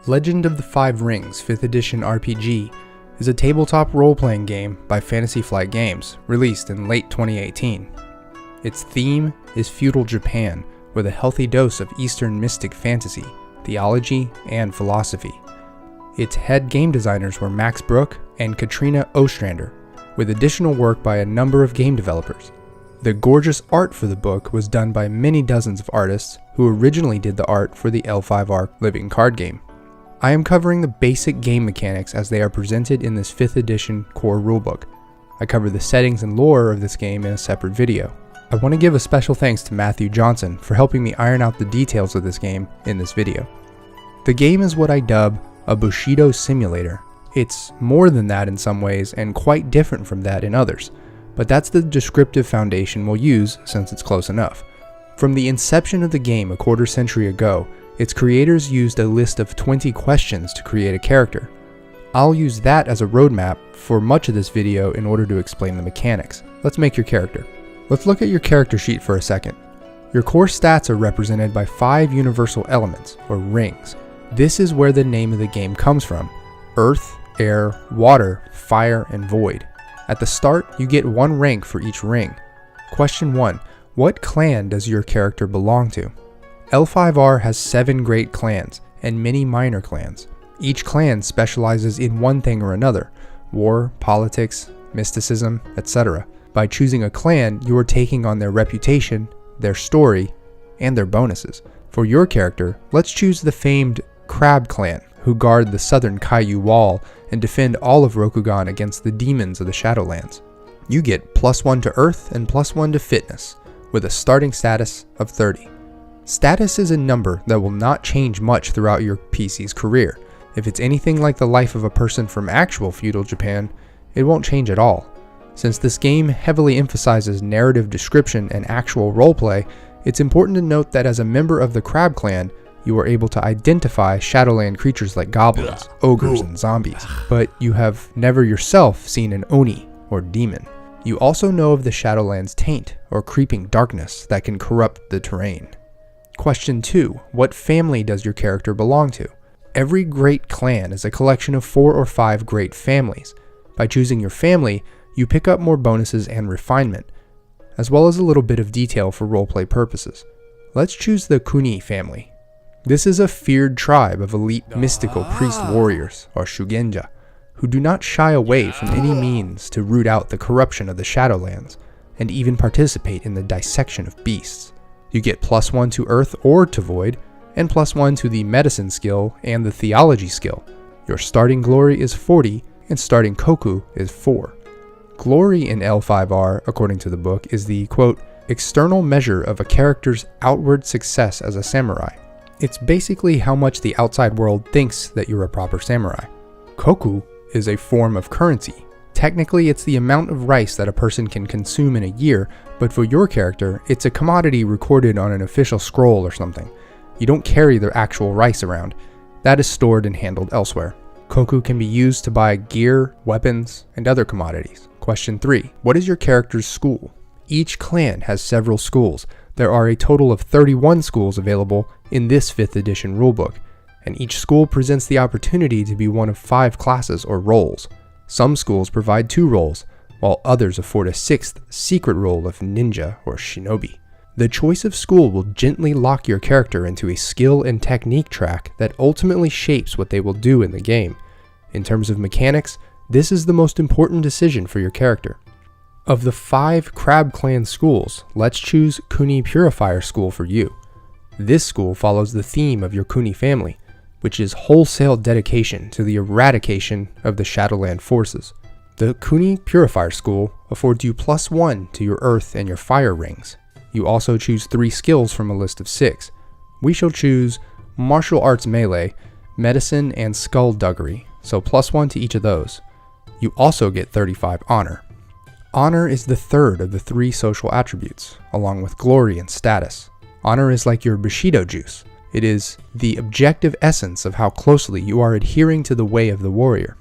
Legend of the Five Rings 5th Edition RPG is a tabletop role-playing game by Fantasy Flight Games, released in late 2018. Its theme is feudal Japan, with a healthy dose of Eastern mystic fantasy, theology, and philosophy. Its head game designers were Max Brook and Katrina Ostrander, with additional work by a number of game developers. The gorgeous art for the book was done by many dozens of artists who originally did the art for the L5R living card game. I am covering the basic game mechanics as they are presented in this 5th edition Core Rulebook. I cover the settings and lore of this game in a separate video. I want to give a special thanks to Mathieu Johnson for helping me iron out the details of this game in this video. The game is what I dub a Bushido simulator. It's more than that in some ways and quite different from that in others, but that's the descriptive foundation we'll use since it's close enough. From the inception of the game a quarter century ago, its creators used a list of 20 questions to create a character. I'll use that as a roadmap for much of this video in order to explain the mechanics. Let's make your character. Let's look at your character sheet for a second. Your core stats are represented by 5 universal elements, or rings. This is where the name of the game comes from: earth, air, water, fire, and void. At the start, you get 1 rank for each ring. Question 1. What clan does your character belong to? L5R has 7 great clans and many minor clans. Each clan specializes in one thing or another: war, politics, mysticism, etc. By choosing a clan, you are taking on their reputation, their story, and their bonuses. For your character, let's choose the famed Crab Clan, who guard the southern Kaiyu Wall and defend all of Rokugan against the demons of the Shadowlands. You get +1 to Earth and +1 to Fitness, with a starting status of 30. Status is a number that will not change much throughout your PC's career. If it's anything like the life of a person from actual feudal Japan, it won't change at all. Since this game heavily emphasizes narrative description and actual roleplay, it's important to note that as a member of the Crab Clan, you are able to identify Shadowland creatures like goblins, ogres, and zombies, but you have never yourself seen an Oni or demon. You also know of the Shadowland's taint, or creeping darkness, that can corrupt the terrain. Question 2. What family does your character belong to? Every great clan is a collection of 4 or 5 great families. By choosing your family, you pick up more bonuses and refinement, as well as a little bit of detail for roleplay purposes. Let's choose the Kuni family. This is a feared tribe of elite mystical priest warriors, or Shugenja, who do not shy away from any means to root out the corruption of the Shadowlands, and even participate in the dissection of beasts. You get +1 to Earth or to Void, and +1 to the Medicine skill and the Theology skill. Your starting glory is 40, and starting Koku is 4. Glory in L5R, according to the book, is the, quote, external measure of a character's outward success as a samurai. It's basically how much the outside world thinks that you're a proper samurai. Koku is a form of currency. Technically, it's the amount of rice that a person can consume in a year, but for your character, it's a commodity recorded on an official scroll or something. You don't carry the actual rice around. That is stored and handled elsewhere. Koku can be used to buy gear, weapons, and other commodities. Question 3. What is your character's school? Each clan has several schools. There are a total of 31 schools available in this 5th edition rulebook, and each school presents the opportunity to be one of 5 classes or roles. Some schools provide 2 roles, while others afford a 6th secret role of ninja or shinobi. The choice of school will gently lock your character into a skill and technique track that ultimately shapes what they will do in the game. In terms of mechanics, this is the most important decision for your character. Of the 5 Crab Clan schools, let's choose Kuni Purifier School for you. This school follows the theme of your Kuni family, which is wholesale dedication to the eradication of the Shadowland forces. The Kuni Purifier School affords you +1 to your Earth and your Fire rings. You also choose 3 skills from a list of 6. We shall choose Martial Arts Melee, Medicine, and Skullduggery, so +1 to each of those. You also get 35 Honor. Honor is the 3rd of the 3 social attributes, along with Glory and Status. Honor is like your Bushido juice. It is the objective essence of how closely you are adhering to the way of the warrior.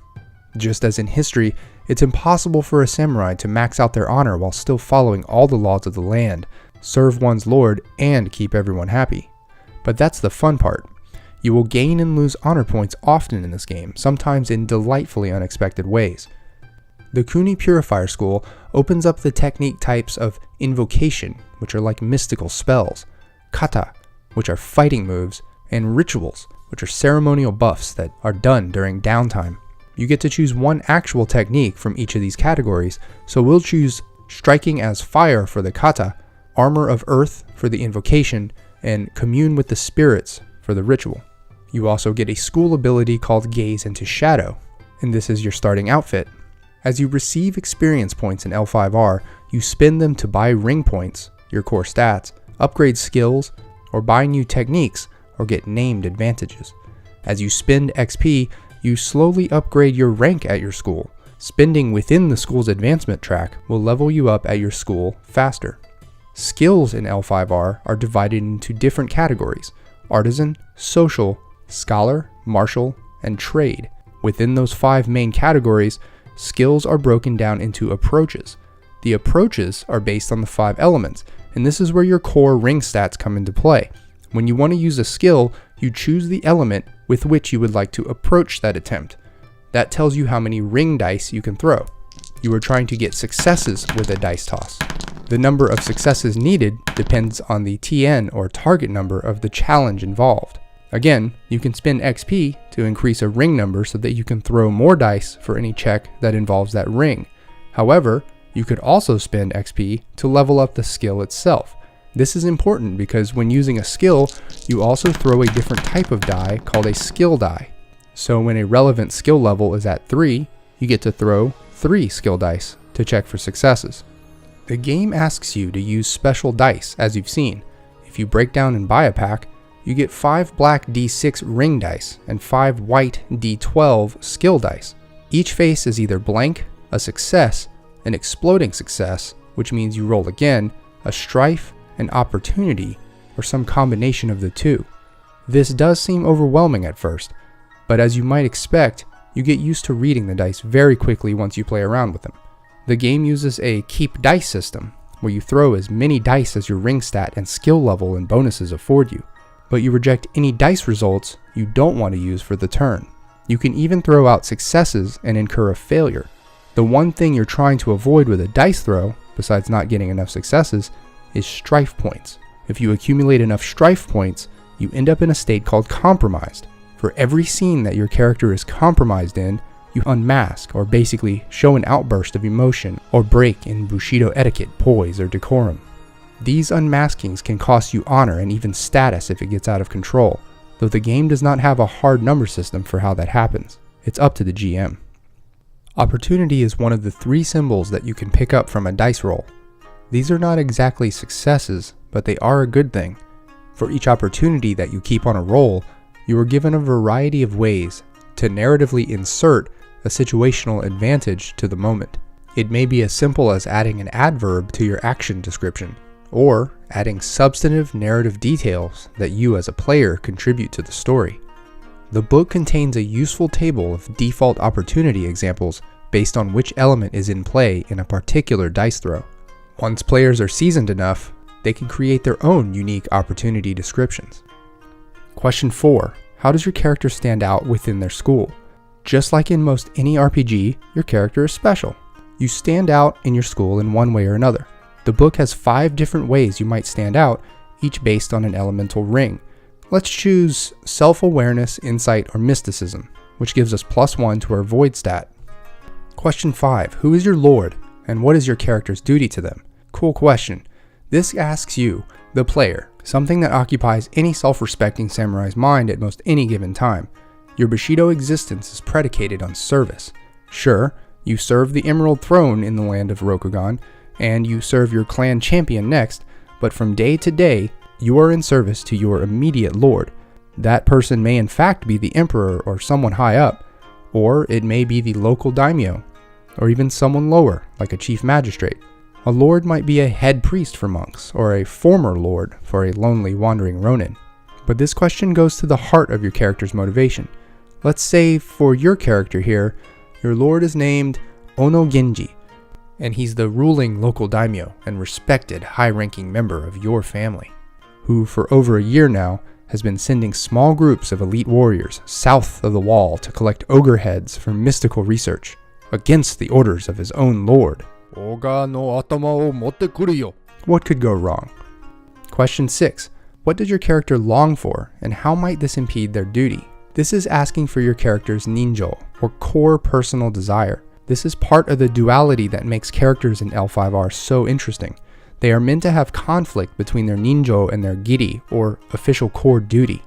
Just as in history, it's impossible for a samurai to max out their honor while still following all the laws of the land, serve one's lord, and keep everyone happy. But that's the fun part. You will gain and lose honor points often in this game, sometimes in delightfully unexpected ways. The Kuni Purifier School opens up the technique types of invocation, which are like mystical spells, kata, which are fighting moves, and rituals, which are ceremonial buffs that are done during downtime. You get to choose one actual technique from each of these categories, so we'll choose striking as fire for the kata, armor of earth for the invocation, and commune with the spirits for the ritual. You also get a school ability called Gaze into Shadow, and this is your starting outfit. As you receive experience points in L5R, you spend them to buy ring points, your core stats, upgrade skills, or buy new techniques, or get named advantages. As you spend XP, you slowly upgrade your rank at your school. Spending within the school's advancement track will level you up at your school faster. Skills in L5R are divided into different categories: artisan, social, scholar, martial, and trade. Within those 5 main categories, skills are broken down into approaches. The approaches are based on the 5 elements, and this is where your core ring stats come into play. When you want to use a skill, you choose the element with which you would like to approach that attempt. That tells you how many ring dice you can throw. You are trying to get successes with a dice toss. The number of successes needed depends on the TN or target number of the challenge involved. Again, you can spend XP to increase a ring number so that you can throw more dice for any check that involves that ring. However, you could also spend XP to level up the skill itself. This is important because when using a skill, you also throw a different type of die called a skill die. So when a relevant skill level is at 3, you get to throw 3 skill dice to check for successes. The game asks you to use special dice, as you've seen. If you break down and buy a pack, you get 5 black D6 ring dice and 5 white D12 skill dice. Each face is either blank, a success, an exploding success, which means you roll again, a strife, an opportunity, or some combination of the two. This does seem overwhelming at first, but as you might expect, you get used to reading the dice very quickly once you play around with them. The game uses a keep dice system, where you throw as many dice as your ring stat and skill level and bonuses afford you, but you reject any dice results you don't want to use for the turn. You can even throw out successes and incur a failure. The one thing you're trying to avoid with a dice throw, besides not getting enough successes, is strife points. If you accumulate enough strife points, you end up in a state called compromised. For every scene that your character is compromised in, you unmask, or basically show an outburst of emotion, or break in Bushido etiquette, poise, or decorum. These unmaskings can cost you honor and even status if it gets out of control, though the game does not have a hard number system for how that happens. It's up to the GM. Opportunity is one of the 3 symbols that you can pick up from a dice roll. These are not exactly successes, but they are a good thing. For each opportunity that you keep on a roll, you are given a variety of ways to narratively insert a situational advantage to the moment. It may be as simple as adding an adverb to your action description, or adding substantive narrative details that you as a player contribute to the story. The book contains a useful table of default opportunity examples based on which element is in play in a particular dice throw. Once players are seasoned enough, they can create their own unique opportunity descriptions. Question 4. How does your character stand out within their school? Just like in most any RPG, your character is special. You stand out in your school in one way or another. The book has 5 different ways you might stand out, each based on an elemental ring. Let's choose self-awareness, insight, or mysticism, which gives us +1 to our void stat. Question 5. Who is your lord, and what is your character's duty to them? Cool question. This asks you, the player, something that occupies any self-respecting samurai's mind at most any given time. Your Bushido existence is predicated on service. Sure, you serve the Emerald Throne in the land of Rokugan, and you serve your clan champion next, but from day to day, you are in service to your immediate lord. That person may in fact be the emperor or someone high up, or it may be the local daimyo, or even someone lower, like a chief magistrate. A lord might be a head priest for monks, or a former lord for a lonely wandering ronin. But this question goes to the heart of your character's motivation. Let's say for your character here, your lord is named Ono Genji, and he's the ruling local daimyo and respected high-ranking member of your family, who for over a year now has been sending small groups of elite warriors south of the wall to collect ogre heads for mystical research, against the orders of his own lord. What could go wrong? Question 6. What does your character long for, and how might this impede their duty? This is asking for your character's Ninjou, or core personal desire. This is part of the duality that makes characters in L5R so interesting. They are meant to have conflict between their Ninjou and their Giri, or official core duty.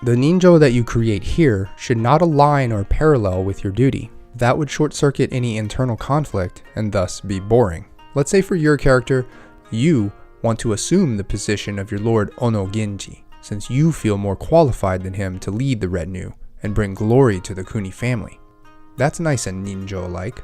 The Ninjou that you create here should not align or parallel with your duty. That would short-circuit any internal conflict, and thus be boring. Let's say for your character, you want to assume the position of your Lord Ono Genji, since you feel more qualified than him to lead the retinue and bring glory to the Kuni family. That's nice and Ninjou-like.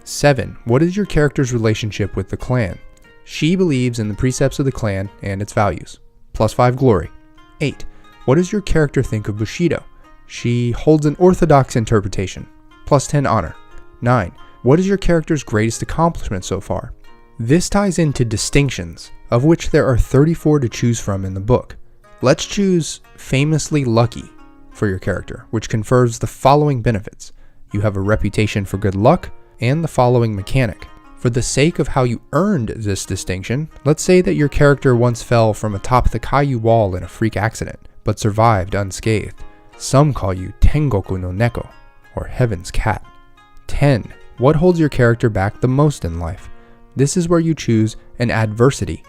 7. What is your character's relationship with the clan? She believes in the precepts of the clan and its values. +5 glory. 8. What does your character think of Bushido? She holds an orthodox interpretation. +10 honor. 9. What is your character's greatest accomplishment so far? This ties into distinctions, of which there are 34 to choose from in the book. Let's choose famously lucky for your character, which confers the following benefits. You have a reputation for good luck, and the following mechanic. For the sake of how you earned this distinction, let's say that your character once fell from atop the Kaiyu wall in a freak accident, but survived unscathed. Some call you Tengoku no Neko, or Heaven's Cat. 10. What holds your character back the most in life? This is where you choose an adversity.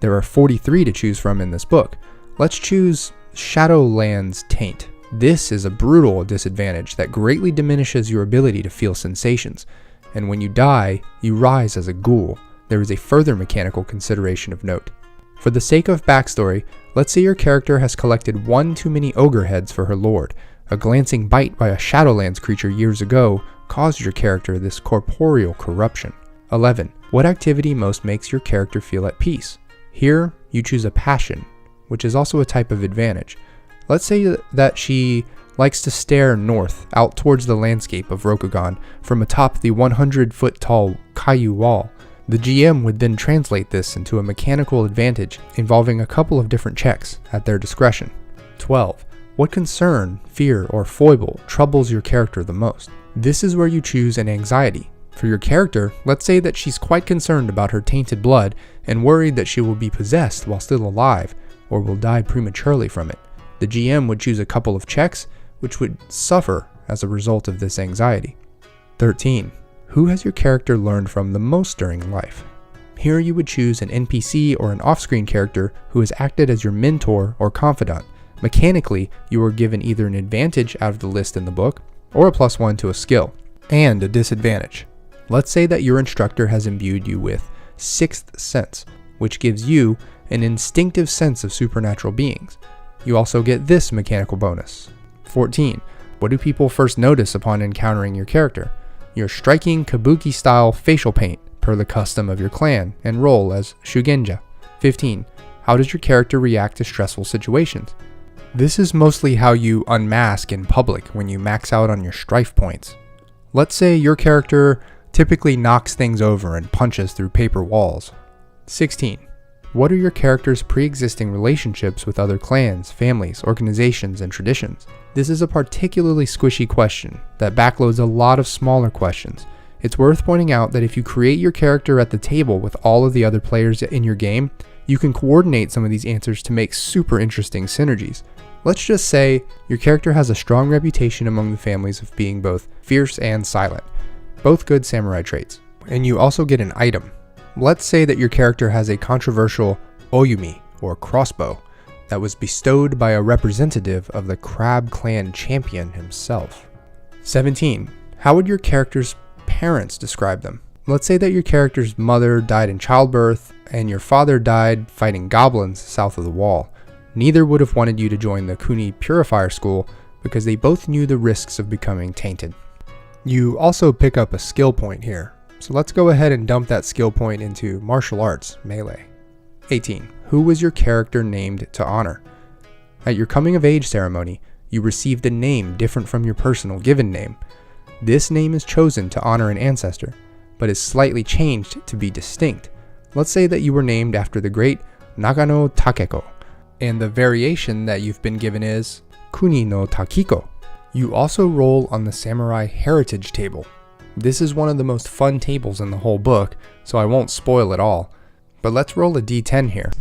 There are 43 to choose from in this book. Let's choose Shadowland's Taint. This is a brutal disadvantage that greatly diminishes your ability to feel sensations, and when you die, you rise as a ghoul. There is a further mechanical consideration of note. For the sake of backstory, let's say your character has collected one too many ogre heads for her lord. A glancing bite by a Shadowlands creature years ago caused your character this corporeal corruption. 11. What activity most makes your character feel at peace? Here, you choose a passion, which is also a type of advantage. Let's say that she likes to stare north out towards the landscape of Rokugan from atop the 100-foot tall Kaiyu wall. The GM would then translate this into a mechanical advantage involving a couple of different checks at their discretion. 12. What concern, fear, or foible troubles your character the most? This is where you choose an anxiety. For your character, let's say that she's quite concerned about her tainted blood and worried that she will be possessed while still alive, or will die prematurely from it. The GM would choose a couple of checks which would suffer as a result of this anxiety. 13. Who has your character learned from the most during life? Here you would choose an NPC or an off-screen character who has acted as your mentor or confidant. Mechanically, you are given either an advantage out of the list in the book, or a +1 to a skill, and a disadvantage. Let's say that your instructor has imbued you with Sixth Sense, which gives you an instinctive sense of supernatural beings. You also get this mechanical bonus. 14. What do people first notice upon encountering your character? Your striking kabuki-style facial paint, per the custom of your clan, and role as Shugenja. 15. How does your character react to stressful situations? This is mostly how you unmask in public when you max out on your strife points. Let's say your character typically knocks things over and punches through paper walls. 16. What are your character's pre-existing relationships with other clans, families, organizations, and traditions? This is a particularly squishy question that backloads a lot of smaller questions. It's worth pointing out that if you create your character at the table with all of the other players in your game, you can coordinate some of these answers to make super interesting synergies. Let's just say your character has a strong reputation among the families of being both fierce and silent, both good samurai traits, and you also get an item. Let's say that your character has a controversial oyumi, or crossbow, that was bestowed by a representative of the Crab Clan champion himself. 17. How would your character's parents describe them? Let's say that your character's mother died in childbirth, and your father died fighting goblins south of the wall. Neither would have wanted you to join the Kuni Purifier School because they both knew the risks of becoming tainted. You also pick up a skill point here. So let's go ahead and dump that skill point into martial arts, melee. 18. Who was your character named to honor? At your coming of age ceremony, you received a name different from your personal given name. This name is chosen to honor an ancestor, but is slightly changed to be distinct. Let's say that you were named after the great Nagano Takeko. And the variation that you've been given is Kuni no Takiko. You also roll on the Samurai Heritage table. This is one of the most fun tables in the whole book, so I won't spoil it all. But let's roll a d10 here.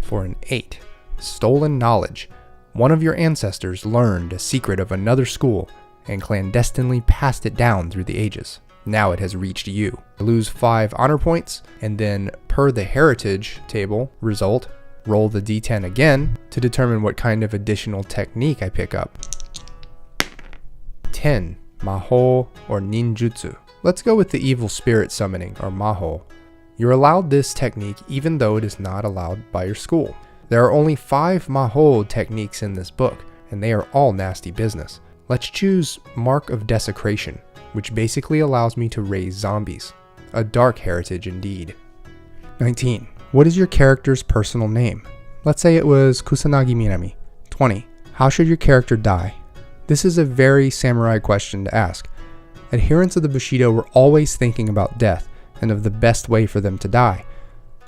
For an 8. Stolen knowledge. One of your ancestors learned a secret of another school and clandestinely passed it down through the ages. Now it has reached you. Lose 5 honor points, and then per the heritage table result, roll the d10 again to determine what kind of additional technique I pick up. 10. Maho or ninjutsu. Let's go with the evil spirit summoning or maho. You're allowed this technique even though it is not allowed by your school. There are only 5 maho techniques in this book, and they are all nasty business. Let's choose Mark of Desecration, which basically allows me to raise zombies. A dark heritage indeed. 19. What is your character's personal name? Let's say it was Kusanagi Minami. 20. How should your character die? This is a very samurai question to ask. Adherents of the Bushido were always thinking about death and of the best way for them to die.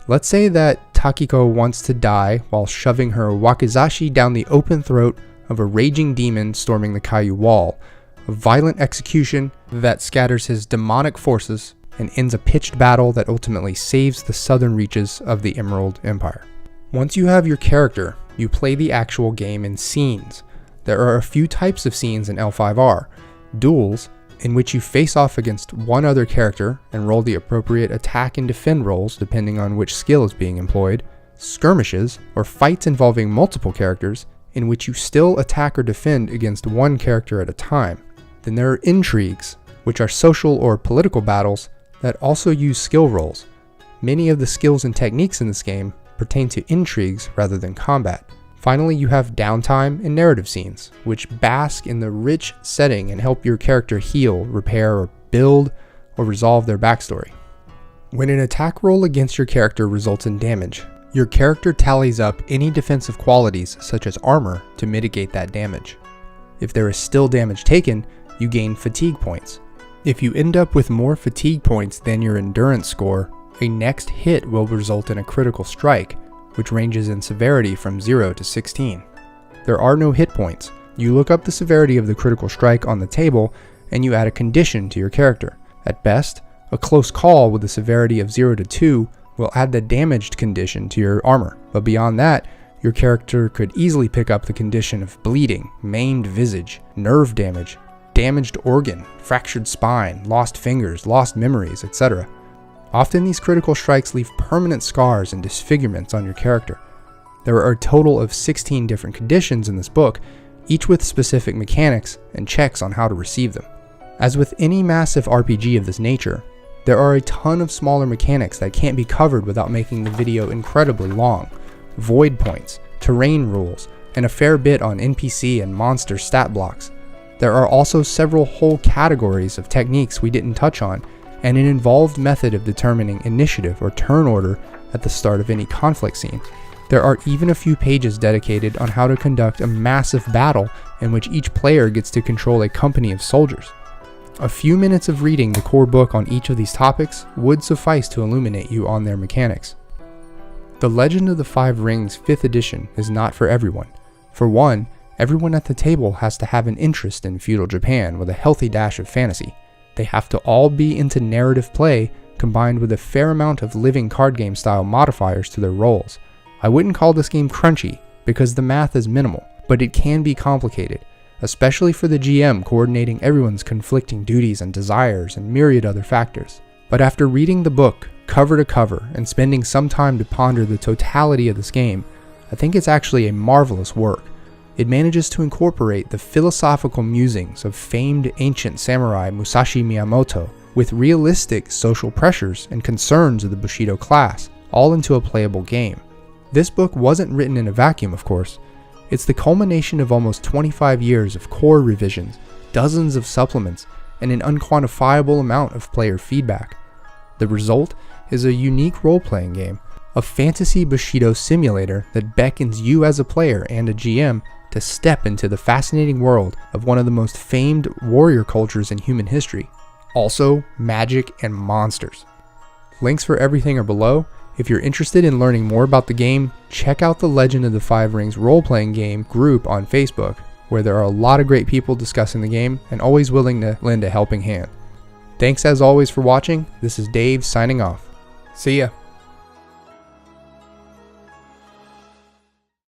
Let's say that Takiko wants to die while shoving her wakizashi down the open throat of a raging demon storming the Kaiyu wall, a violent execution that scatters his demonic forces and ends a pitched battle that ultimately saves the southern reaches of the Emerald Empire. Once you have your character, you play the actual game in scenes. There are a few types of scenes in L5R. Duels, in which you face off against one other character and roll the appropriate attack and defend rolls depending on which skill is being employed. Skirmishes, or fights involving multiple characters, in which you still attack or defend against one character at a time. Then there are intrigues, which are social or political battles that also use skill rolls. Many of the skills and techniques in this game pertain to intrigues rather than combat. Finally, you have downtime and narrative scenes, which bask in the rich setting and help your character heal, repair, or build, or resolve their backstory. When an attack roll against your character results in damage, your character tallies up any defensive qualities such as armor to mitigate that damage. If there is still damage taken, you gain fatigue points. If you end up with more fatigue points than your endurance score, a next hit will result in a critical strike, which ranges in severity from 0 to 16. There are no hit points. You look up the severity of the critical strike on the table, and you add a condition to your character. At best, a close call with a severity of 0 to 2 will add the damaged condition to your armor, but beyond that, your character could easily pick up the condition of bleeding, maimed visage, nerve damage, damaged organ, fractured spine, lost fingers, lost memories, etc. Often these critical strikes leave permanent scars and disfigurements on your character. There are a total of 16 different conditions in this book, each with specific mechanics and checks on how to receive them. As with any massive RPG of this nature, there are a ton of smaller mechanics that can't be covered without making the video incredibly long. Void points, terrain rules, and a fair bit on NPC and monster stat blocks. There are also several whole categories of techniques we didn't touch on, and an involved method of determining initiative or turn order at the start of any conflict scene. There are even a few pages dedicated on how to conduct a massive battle in which each player gets to control a company of soldiers. A few minutes of reading the core book on each of these topics would suffice to illuminate you on their mechanics. The Legend of the Five Rings 5th edition is not for everyone. For one, everyone at the table has to have an interest in feudal Japan with a healthy dash of fantasy. They have to all be into narrative play combined with a fair amount of living card game style modifiers to their roles. I wouldn't call this game crunchy because the math is minimal, but it can be complicated, especially for the GM coordinating everyone's conflicting duties and desires and myriad other factors. But after reading the book cover to cover and spending some time to ponder the totality of this game, I think it's actually a marvelous work. It manages to incorporate the philosophical musings of famed ancient samurai Musashi Miyamoto with realistic social pressures and concerns of the Bushido class, all into a playable game. This book wasn't written in a vacuum, of course. It's the culmination of almost 25 years of core revisions, dozens of supplements, and an unquantifiable amount of player feedback. The result is a unique role-playing game, a fantasy Bushido simulator that beckons you as a player and a GM to step into the fascinating world of one of the most famed warrior cultures in human history. Also, magic and monsters. Links for everything are below, If you're interested in learning more about the game, check out the Legend of the Five Rings role-playing game group on Facebook, where there are a lot of great people discussing the game and always willing to lend a helping hand. Thanks as always for watching. This is Dave signing off. See ya.